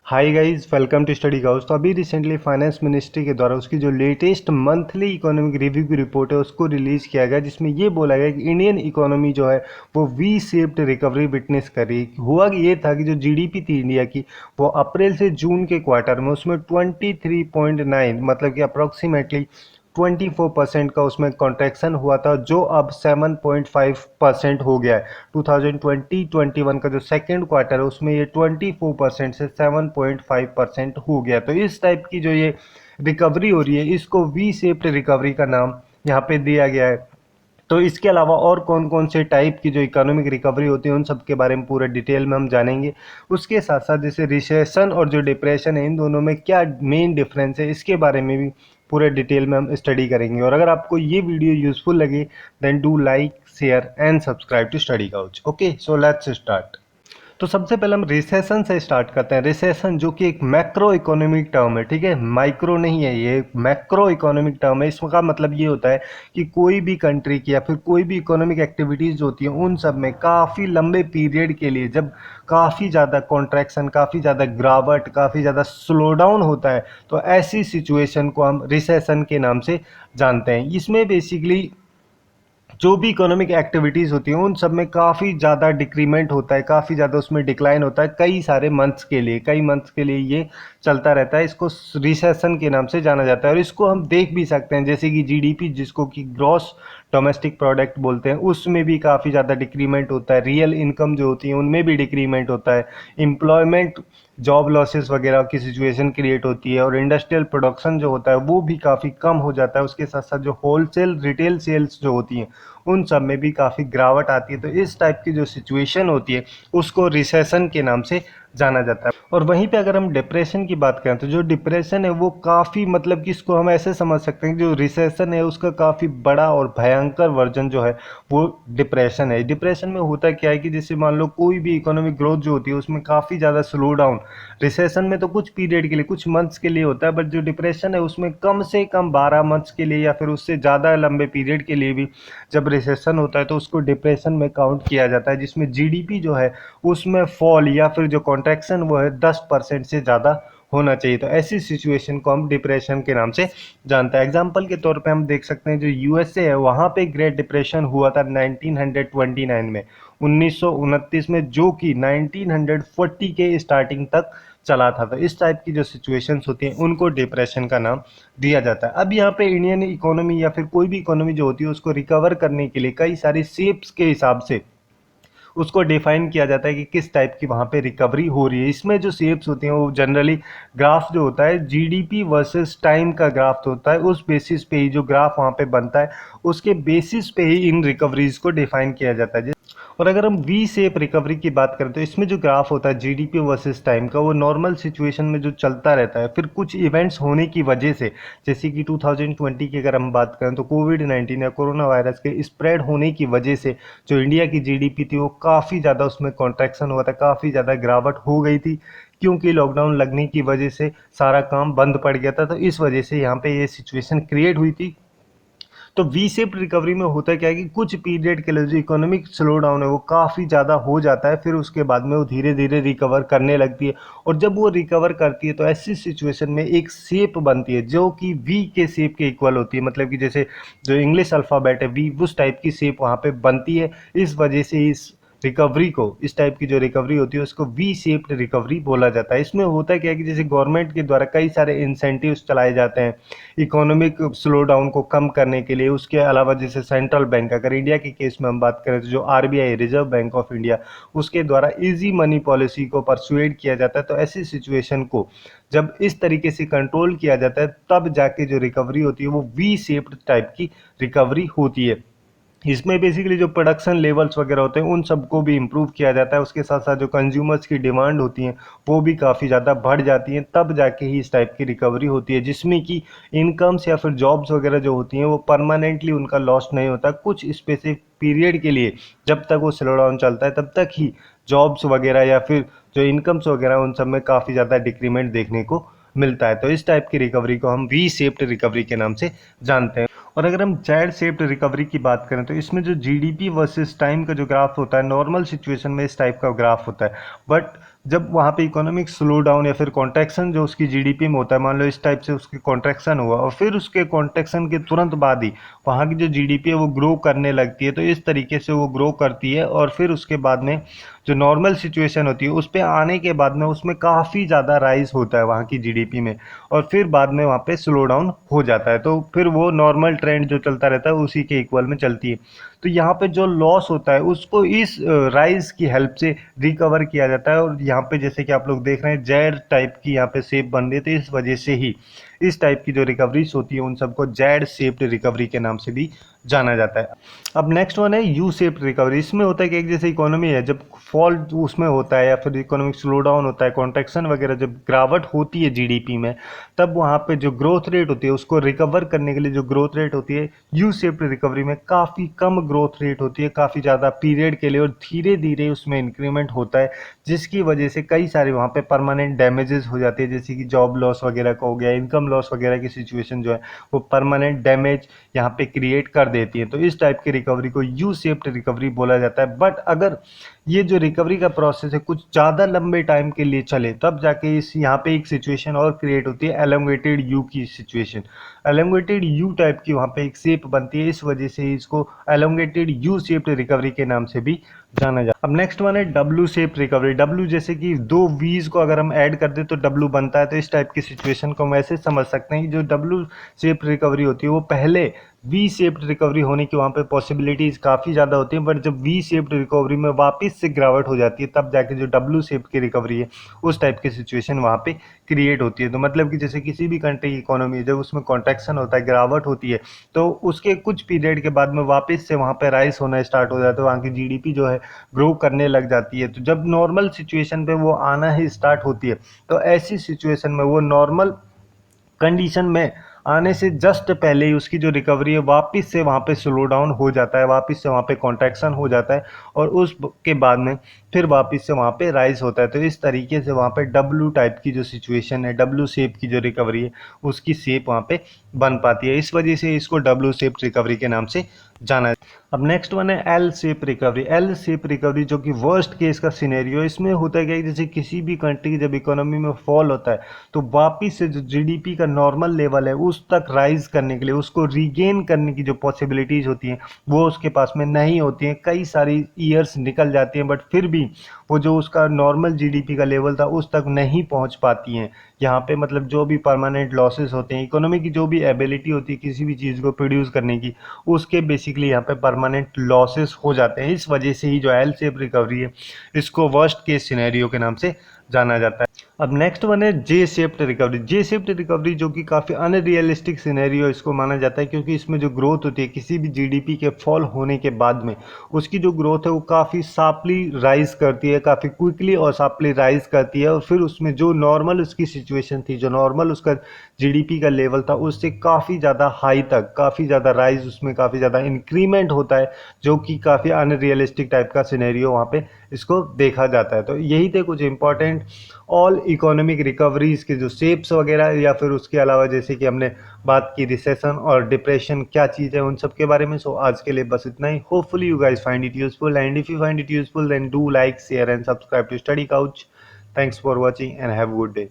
Hi guys, welcome to study house. तो अभी recently finance ministry के द्वारा उसकी जो लेटेस्ट मंथली इकोनॉमिक रिव्यू की रिपोर्ट है उसको रिलीज़ किया गया, जिसमें ये बोला गया कि इंडियन इकोनॉमी जो है वो वी शेप्ड रिकवरी विटनेस कर रही है। हुआ कि ये था कि जो जीडीपी थी इंडिया की, वो अप्रैल से जून के क्वार्टर में उसमें 23.9 मतलब कि अप्रॉक्सीमेटली 24% का उसमें कॉन्ट्रैक्शन हुआ था, जो अब 7.5% हो गया है। 2020-21 का जो सेकेंड क्वार्टर है उसमें ये 24% से 7.5% हो गया। तो इस टाइप की जो ये रिकवरी हो रही है, इसको वी शेप्ड रिकवरी का नाम यहाँ पे दिया गया है। तो इसके अलावा और कौन कौन से टाइप की जो इकोनॉमिक रिकवरी होती है उन सब के बारे में पूरे डिटेल में हम जानेंगे। उसके साथ साथ जैसे रिसेशन और जो डिप्रेशन है, इन दोनों में क्या मेन डिफरेंस है, इसके बारे में भी पूरे डिटेल में हम स्टडी करेंगे। और अगर आपको ये वीडियो यूजफुल लगे then do like, share and subscribe to study couch. Okay, so let's start. तो सबसे पहले हम रिसेशन से स्टार्ट करते हैं। रिसेशन जो कि एक मैक्रो इकोनॉमिक टर्म है, ठीक है, माइक्रो नहीं है, ये मैक्रो इकोनॉमिक टर्म है। इसका मतलब ये होता है कि कोई भी कंट्री की या फिर कोई भी इकोनॉमिक एक्टिविटीज़ होती हैं उन सब में काफ़ी लंबे पीरियड के लिए जब काफ़ी ज़्यादा कॉन्ट्रैक्शन, काफ़ी ज़्यादा गिरावट, काफ़ी ज़्यादा स्लो डाउन होता है, तो ऐसी सिचुएशन को हम रिसेशन के नाम से जानते हैं। इसमें बेसिकली जो भी इकोनॉमिक एक्टिविटीज़ होती हैं उन सब में काफ़ी ज़्यादा डिक्रीमेंट होता है, काफ़ी ज़्यादा उसमें डिक्लाइन होता है, कई सारे मंथ्स के लिए, कई मंथ्स के लिए ये चलता रहता है। इसको रिसेशन के नाम से जाना जाता है। और इसको हम देख भी सकते हैं, जैसे कि जीडीपी, जिसको कि ग्रॉस डोमेस्टिक प्रोडक्ट बोलते हैं, उसमें भी काफ़ी ज़्यादा डिक्रीमेंट होता है। रियल इनकम जो होती है उनमें भी डिक्रीमेंट होता है। एम्प्लॉयमेंट, जॉब लॉसेस वगैरह की सिचुएशन क्रिएट होती है। और इंडस्ट्रियल प्रोडक्शन जो होता है वो भी काफ़ी कम हो जाता है। उसके साथ साथ जो होलसेल रिटेल सेल्स जो होती हैं उन सब में भी काफ़ी गिरावट आती है। तो इस टाइप की जो सिचुएशन होती है उसको रिसेशन के नाम से जाना जाता है। और वहीं पे अगर हम डिप्रेशन की बात करें तो जो डिप्रेशन है वो काफ़ी, मतलब कि इसको हम ऐसे समझ सकते हैं कि जो रिसेशन है उसका काफ़ी बड़ा और भयंकर वर्जन जो है वो डिप्रेशन है। डिप्रेशन में होता क्या है कि जैसे मान लो कोई भी इकोनॉमिक ग्रोथ जो होती है उसमें काफ़ी ज़्यादा स्लो डाउन, रिसेशन में तो कुछ पीरियड के लिए, कुछ मंथ्स के लिए होता है, बट जो डिप्रेशन है उसमें कम से कम 12 मंथ्स के लिए या फिर उससे ज़्यादा लंबे पीरियड के लिए भी जब रिसेशन होता है तो उसको डिप्रेशन में काउंट किया जाता है, जिसमें जीडीपी जो है उसमें फॉल या फिर जो कॉन्ट्रैक्शन वो है 10% से ज़्यादा होना चाहिए। तो ऐसी सिचुएशन को हम डिप्रेशन के नाम से जानते हैं। एग्जाम्पल के तौर पे हम देख सकते हैं जो यूएसए है वहाँ पे ग्रेट डिप्रेशन हुआ था 1929 में, 1929 में, जो कि 1940 के स्टार्टिंग तक चला था। तो इस टाइप की जो सिचुएशंस होती हैं उनको डिप्रेशन का नाम दिया जाता है। अब यहाँ पे इंडियन इकोनॉमी या फिर कोई भी इकोनॉमी जो होती है उसको रिकवर करने के लिए कई सारी शेप्स के हिसाब से उसको डिफाइन किया जाता है कि किस टाइप की वहाँ पे रिकवरी हो रही है। इसमें जो शेप्स होती हैं वो जनरली ग्राफ जो होता है जीडीपी वर्सेस टाइम का ग्राफ होता है, उस बेसिस पे ही जो ग्राफ वहाँ पे बनता है उसके बेसिस पे ही इन रिकवरीज को डिफाइन किया जाता है। और अगर हम वी शेप रिकवरी की बात करें तो इसमें जो ग्राफ होता है जीडीपी वर्सेस टाइम का, वो नॉर्मल सिचुएशन में जो चलता रहता है, फिर कुछ इवेंट्स होने की वजह से, जैसे कि 2020 की अगर हम बात करें तो कोविड-19 या कोरोना वायरस के स्प्रेड होने की वजह से जो इंडिया की जीडीपी थी वो काफ़ी ज़्यादा उसमें कॉन्ट्रैक्शन हुआ था, काफ़ी ज़्यादा गिरावट हो गई थी, क्योंकि लॉकडाउन लगने की वजह से सारा काम बंद पड़ गया था। तो इस वजह से यहाँ पे ये सिचुएशन क्रिएट हुई थी। तो वी शेप रिकवरी में होता क्या है कि कुछ पीरियड के लिए जो इकोनॉमिक स्लो डाउन है वो काफ़ी ज़्यादा हो जाता है, फिर उसके बाद में वो धीरे धीरे रिकवर करने लगती है। और जब वो रिकवर करती है तो ऐसी सिचुएशन में एक शेप बनती है जो कि वी के शेप के इक्वल होती है, मतलब कि जैसे जो इंग्लिश अल्फ़ाबेट है वी, उस टाइप की शेप वहाँ पे बनती है। इस वजह से इस रिकवरी को, इस टाइप की जो रिकवरी होती है उसको वी शेप्ड रिकवरी बोला जाता है। इसमें होता क्या है कि जैसे गवर्नमेंट के द्वारा कई सारे इंसेंटिव्स चलाए जाते हैं इकोनॉमिक स्लो डाउन को कम करने के लिए। उसके अलावा जैसे सेंट्रल बैंक, अगर इंडिया के केस में हम बात करें तो जो RBI, reserve bank of India, उसके द्वारा इजी मनी पॉलिसी को परसुएड किया जाता है। तो ऐसी सिचुएशन को जब इस तरीके से कंट्रोल किया जाता है तब जाके जो रिकवरी होती है वो वी शेप्ड टाइप की रिकवरी होती है। इसमें बेसिकली जो प्रोडक्शन लेवल्स वगैरह होते हैं उन सबको भी इम्प्रूव किया जाता है। उसके साथ साथ जो कंज्यूमर्स की डिमांड होती हैं वो भी काफ़ी ज़्यादा बढ़ जाती हैं, तब जाके ही इस टाइप की रिकवरी होती है, जिसमें कि इनकम्स या फिर जॉब्स वगैरह जो होती हैं वो परमानेंटली उनका लॉस नहीं होता। कुछ स्पेसिफिक पीरियड के लिए जब तक वो स्लो डाउन चलता है तब तक ही जॉब्स वगैरह या फिर जो इनकम्स वगैरह उन सब में काफ़ी ज़्यादा डिक्रीमेंट देखने को मिलता है। तो इस टाइप की रिकवरी को हम वी शेप्ड रिकवरी के नाम से जानते हैं। और अगर हम जेड शेप्ड रिकवरी की बात करें तो इसमें जो जीडीपी वर्सेस टाइम का जो ग्राफ होता है, नॉर्मल सिचुएशन में इस टाइप का ग्राफ होता है, बट जब वहाँ पे इकोनॉमिक स्लो डाउन या फिर कॉन्ट्रैक्शन जो उसकी जीडीपी में होता है, मान लो इस टाइप से उसकी कॉन्ट्रैक्शन हुआ और फिर उसके कॉन्ट्रैक्शन के तुरंत बाद ही वहाँ की जो जीडीपी है वो ग्रो करने लगती है, तो इस तरीके से वो ग्रो करती है और फिर उसके बाद में जो नॉर्मल सिचुएशन होती है उस पे आने के बाद में उसमें काफ़ी ज़्यादा राइज होता है वहाँ की जीडीपी में, और फिर बाद में वहाँ पे स्लो डाउन हो जाता है, तो फिर वो नॉर्मल ट्रेंड जो चलता रहता है उसी के इक्वल में चलती है। तो यहाँ पे जो लॉस होता है उसको इस राइज की हेल्प से रिकवर किया जाता है, और यहाँ पे जैसे कि आप लोग देख रहे हैं जेड टाइप की यहाँ पे शेप बन रही है, तो इस वजह से ही इस टाइप की जो रिकवरीज होती है उन सबको जेड शेप्ड रिकवरी के नाम से भी जाना जाता है। अब नेक्स्ट वन है यू शेप्ड रिकवरी। इसमें होता है कि एक जैसे इकोनॉमी है, जब फॉल उसमें होता है या फिर इकोनॉमिक स्लो डाउन होता है, कॉन्ट्रैक्शन वगैरह जब गिरावट होती है जीडीपी में, तब वहाँ पे जो ग्रोथ रेट होती है उसको रिकवर करने के लिए जो ग्रोथ रेट होती है यू शेप्ड रिकवरी में काफ़ी कम ग्रोथ रेट होती है काफ़ी ज़्यादा पीरियड के लिए, और धीरे धीरे उसमें इंक्रीमेंट होता है, जिसकी वजह से कई सारे वहाँ पे परमानेंट डैमेजेस हो जाते हैं, जैसे कि जॉब लॉस वगैरह का हो गया, इनकम लॉस वगैरह की सिचुएशन जो है वो परमानेंट डैमेज यहाँ पे क्रिएट कर देती है। तो इस टाइप की रिकवरी को यू शेप्ड रिकवरी बोला जाता है। बट अगर ये जो रिकवरी का प्रोसेस है कुछ ज़्यादा लंबे टाइम के लिए चले, तब जाके इस यहाँ पे एक सिचुएशन और क्रिएट होती है एलोंगेटेड यू की सिचुएशन। एलोंगेटेड यू टाइप की वहाँ पे एक शेप बनती है, इस वजह से इसको एलोंगेटेड यू शेप्ड रिकवरी के नाम से भी जाना जाता है। अब नेक्स्ट वन है डब्ल्यू शेप रिकवरी। डब्ल्यू जैसे कि दो वीज को अगर हम ऐड कर दें तो डब्ल्यू बनता है, तो इस टाइप की सिचुएशन को हम ऐसे समझ सकते हैं कि जो डब्ल्यू शेप रिकवरी होती है वो पहले वी शेप्ड रिकवरी होने की वहाँ पे पॉसिबिलिटीज काफ़ी ज़्यादा होती है, बट जब वी शेप्ड रिकवरी में वापस से गिरावट हो जाती है तब जाके जो डब्ल्यू शेप की रिकवरी है उस टाइप की सिचुएशन वहाँ पे क्रिएट होती है। तो मतलब कि जैसे किसी भी कंट्री की इकोनॉमी जब उसमें कॉन्ट्रैक्शन होता है, गिरावट होती है, तो उसके कुछ पीरियड के बाद में वापस से वहाँ पे राइज होना स्टार्ट हो जाता है, वहाँ की जीडीपी जो है ग्रो करने लग जाती है। तो जब नॉर्मल सिचुएशन पे वो आना ही स्टार्ट होती है, तो ऐसी सिचुएशन में वो नॉर्मल कंडीशन में आने से जस्ट पहले ही उसकी जो रिकवरी है वापस से वहाँ पे स्लो डाउन हो जाता है, वापस से वहाँ पे कॉन्ट्रैक्शन हो जाता है, और उसके बाद में फिर वापस से वहाँ पे राइज होता है। तो इस तरीके से वहाँ पे डब्ल्यू टाइप की जो सिचुएशन है, डब्ल्यू शेप की जो रिकवरी है उसकी शेप वहाँ पे बन पाती है, इस वजह से इसको डब्ल्यू शेप रिकवरी के नाम से जाना है। अब नेक्स्ट वन है L shape recovery. L shape recovery जो कि वर्स्ट केस का सिनेरियो, इसमें होता है क्या, जैसे किसी भी कंट्री की जब इकोनॉमी में फॉल होता है तो वापिस से जो जीडीपी का नॉर्मल लेवल है उस तक राइज करने के लिए, उसको रीगेन करने की जो पॉसिबिलिटीज होती हैं वो उसके पास में नहीं होती हैं, कई सारी ईयर्स निकल जाती हैं, बट फिर भी वो जो उसका नॉर्मल जीडीपी का लेवल था उस तक नहीं पहुंच पाती हैं। यहाँ पे मतलब जो भी परमानेंट लॉसेस होते हैं, इकोनॉमी की जो भी एबिलिटी होती है किसी भी चीज़ को प्रोड्यूस करने की, उसके बेसिकली यहाँ पे परमानेंट लॉसेस हो जाते हैं। इस वजह से ही जो एल शेप रिकवरी है इसको वर्स्ट केस सिनेरियो के नाम से जाना जाता है। अब नेक्स्ट वन है जे शेप्ड रिकवरी। जे शेप्ड रिकवरी जो कि काफ़ी अनरियलिस्टिक सिनेरियो इसको माना जाता है, क्योंकि इसमें जो ग्रोथ होती है किसी भी जीडीपी के फॉल होने के बाद में उसकी जो ग्रोथ है वो काफ़ी शार्पली राइज करती है, काफ़ी क्विकली और शार्पली राइज करती है, और फिर उसमें जो नॉर्मल उसकी सिचुएशन थी, जो नॉर्मल उसका जीडीपी का लेवल था उससे काफ़ी ज़्यादा हाई तक, काफ़ी ज़्यादा राइज, उसमें काफ़ी ज़्यादा इंक्रीमेंट होता है, जो कि काफ़ी अनरियलिस्टिक टाइप का सिनेरियो वहाँ पे इसको देखा जाता है। तो यही थे कुछ इंपॉर्टेंट ऑल इकोनॉमिक रिकवरीज के जो शेप्स वगैरह, या फिर उसके अलावा जैसे कि हमने बात की रिसेशन और डिप्रेशन क्या चीज़ है उन सब के बारे में। सो आज के लिए बस इतना ही। Hopefully you guys find it useful, and if you find it useful then do like share and subscribe to study Couch. Thanks for watching and have a good day.